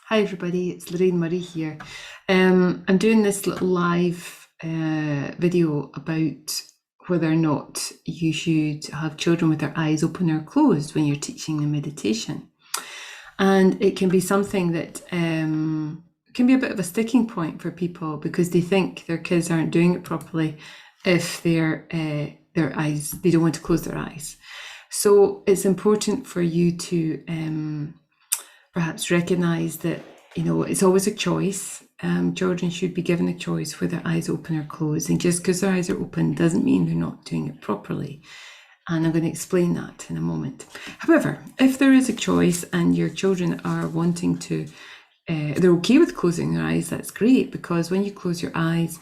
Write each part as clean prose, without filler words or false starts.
Hi everybody, it's Lorraine Murray here. I'm doing this little live video about whether or not you should have children with their eyes open or closed when you're teaching them meditation. And it can be something that can be a bit of a sticking point for people because they think their kids aren't doing it properly if their eyes, they don't want to close their eyes. So it's important for you to perhaps recognise that, it's always a choice. Children should be given a choice whether their eyes open or closed. And just because their eyes are open doesn't mean they're not doing it properly. And I'm going to explain that in a moment. However, if there is a choice and your children are wanting to, they're okay with closing their eyes, that's great, because when you close your eyes,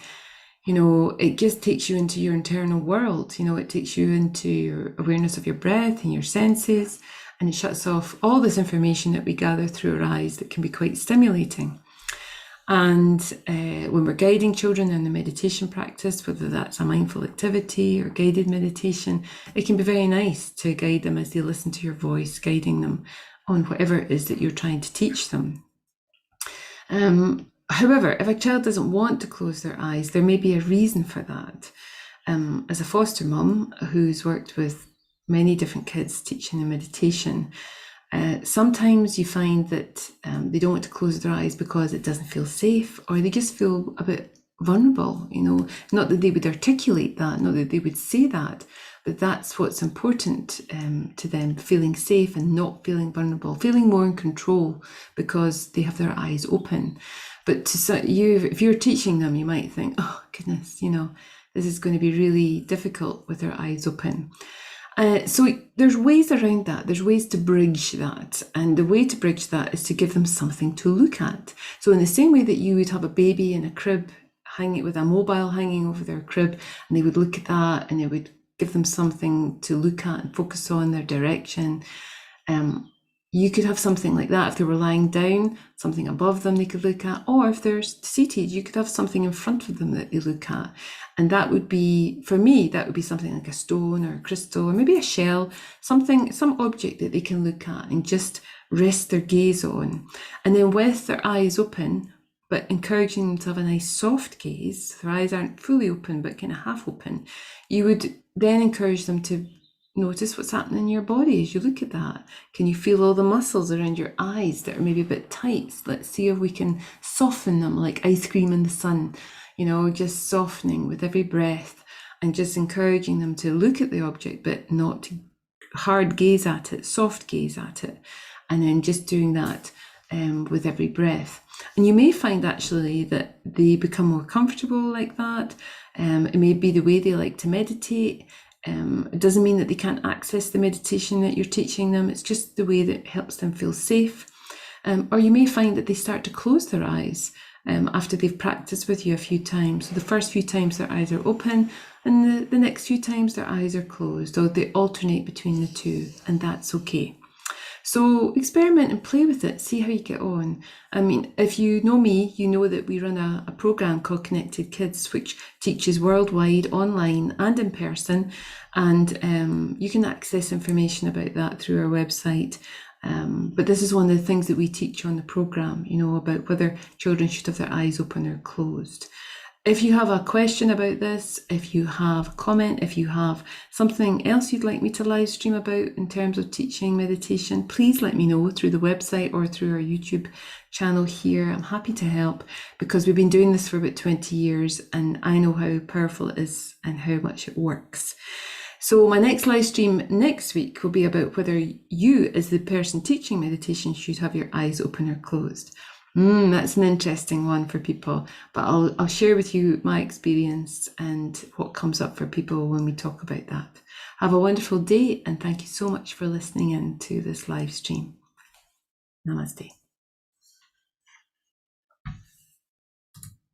it just takes you into your internal world. It takes you into your awareness of your breath and your senses, and it shuts off all this information that we gather through our eyes that can be quite stimulating. And when we're guiding children in the meditation practice, whether that's a mindful activity or guided meditation, it can be very nice to guide them as they listen to your voice, guiding them on whatever it is that you're trying to teach them. However, if a child doesn't want to close their eyes, there may be a reason for that. As a foster mum who's worked with many different kids teaching them meditation, sometimes you find that they don't want to close their eyes because it doesn't feel safe, or they just feel a bit vulnerable. Not that they would articulate that, not that they would say that, but that's what's important to them, feeling safe and not feeling vulnerable, feeling more in control because they have their eyes open. But if you're teaching them, you might think, oh goodness, this is going to be really difficult with their eyes open. So there's ways around that. There's ways to bridge that. And the way to bridge that is to give them something to look at. So in the same way that you would have a baby in a crib hanging with a mobile hanging over their crib, and they would look at that and it would give them something to look at and focus on their direction. You could have something like that if they were lying down, something above them they could look at, or if they're seated, you could have something in front of them that they look at. And that would be, for me, that would be something like a stone or a crystal or maybe a shell, some object that they can look at and just rest their gaze on. And then with their eyes open, but encouraging them to have a nice soft gaze, their eyes aren't fully open but kind of half open, you would then encourage them to notice what's happening in your body as you look at that. Can you feel all the muscles around your eyes that are maybe a bit tight? Let's see if we can soften them like ice cream in the sun, just softening with every breath and just encouraging them to look at the object, but not to hard gaze at it, soft gaze at it. And then just doing that with every breath. And you may find actually that they become more comfortable like that. It may be the way they like to meditate. It doesn't mean that they can't access the meditation that you're teaching them. It's just the way that helps them feel safe. Or you may find that they start to close their eyes after they've practiced with you a few times. So the first few times their eyes are open, and the next few times their eyes are closed, or they alternate between the two, and that's okay. So experiment and play with it, see how you get on. I mean, if you know me, you know that we run a program called Connected Kids, which teaches worldwide, online and in person. And you can access information about that through our website. But this is one of the things that we teach on the program, about whether children should have their eyes open or closed. If you have a question about this, if you have a comment, if you have something else you'd like me to live stream about in terms of teaching meditation, please let me know through the website or through our YouTube channel here. I'm happy to help because we've been doing this for about 20 years and I know how powerful it is and how much it works. So my next live stream next week will be about whether you, as the person teaching meditation, should have your eyes open or closed. That's an interesting one for people, but I'll share with you my experience and what comes up for people when we talk about that. Have a wonderful day and thank you so much for listening in to this live stream. Namaste.